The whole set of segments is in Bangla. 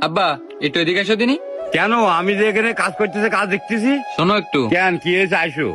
আব্বা একটু এদিকে এসো দিনই। কেন? আমি যে এখানে কাজ করতেছি, কাজ দেখতেছি। শোনো একটু, কেন, কি হয়েছে? আইসো।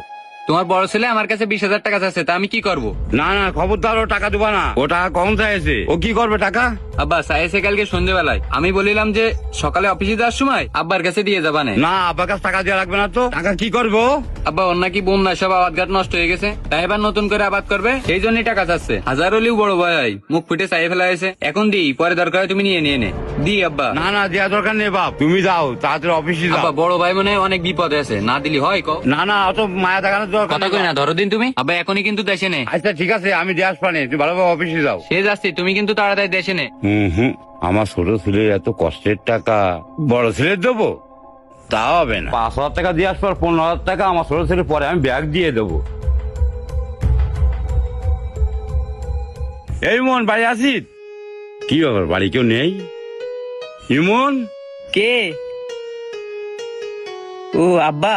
তোমার বড় ছেলে আমার কাছে 20,000 টাকা চাচ্ছে, তা আমি কি করব? না না, খবরদার, ও টাকা দিবা না। ও টাকা কখন চাইছে? ও কি করবে টাকা? আব্বা চাইছে কালকে সন্ধ্যেবেলায়, আমি বলিলাম যে সকালে অফিসে যাওয়ার সময় আব্বার কাছে দিয়ে যাবা না। না, আব্বার কাছে টাকা দেওয়া লাগবে না তো। টাকা কি করবো? আব্বা ওর নাকি বন্যা সব আবাদ ঘাট নষ্ট হয়ে গেছে, তাই এবার নতুন করে আবাদ করবে, সেই জন্যই টাকা চাচ্ছে। হাজার হলেও বড় ভাই মুখ ফুটে চাই ফেলা হয়েছে, এখন দিই, পরে দরকার হয় তুমি নিয়ে নে। দি আব্বা। না না, দেওয়া দরকার নেই বাপ, তুমি যাও তাড়াতাড়ি অফিসে যাও। আব্বা বড় ভাই মনে হয় অনেক বিপদে আছে, না দিলি হয় কও। না না, অত মায়া দেখানোর দরকার কথা নেই কই না, বাপ। ধরো দিন তুমি। আব্বা এখনই কিন্তু দেশে নে। আচ্ছা ঠিক আছে, আমি দিয়ে আসবো না, তুমি ভালোভাবে অফিসে যাও। সে যাচ্ছি, তুমি কিন্তু তাড়াতাড়ি দেশে নে। হুম, আমার ছোট ছেলের এত কষ্টের টাকা বড় ছেলের দেবো? তা হবে না। 5,000 টাকা দিয়ে আসবো, আর 15,000 টাকা আমার ছোট ছেলের পরে আমি ব্যাগ দিয়ে দেবো। এই মন, বাড়ি আসিস? কি ব্যাপার, বাড়ি কেউ নেই? ইমন? কে? ও আব্বা,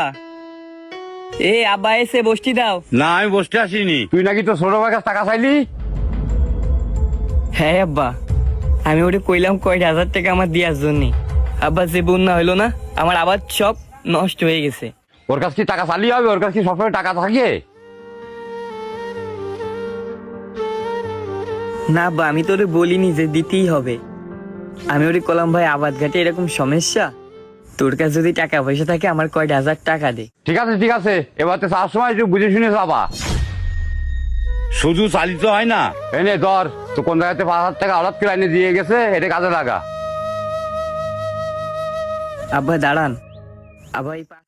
এ আব্বা এসে বসটি দাও। না, আমি বসতে আসিনি। তুই নাকি তো ছোট ভাইয়ের কাছে টাকা চাইলি? হ্যাঁ আব্বা, আমি ওটা কইলাম কয়টা হাজার টাকা আমার দেওয়ার জন্য। আব্বা যে বন্যা হইলো না, আমার আবার সব নষ্ট হয়ে গেছে। ওর কাছে কি টাকা চালিয়ে হবে? ওর কাছে কি সবসময় টাকা থাকে? না আব্বা, আমি তো ওরে বলিনি যে দিতেই হবে। আমি ওরে কলাম ভাই আবাদ ঘাটে এরকম সমস্যা, তোর কাছে যদি টাকা পয়সা থাকে আমার কয়টা হাজার টাকা দে। ঠিক আছে ঠিক আছে, এবার তো যাওয়ার সময় একটু বুঝে শুনে যাবা। শুধু চালিত হয় না। এনে ধর, তো কোন জায়গাতে 5,000 টাকা হঠাৎ করে এনে দিয়ে গেছে, এটা কাজে লাগা। আব্বা দাঁড়ান, আব্বা এই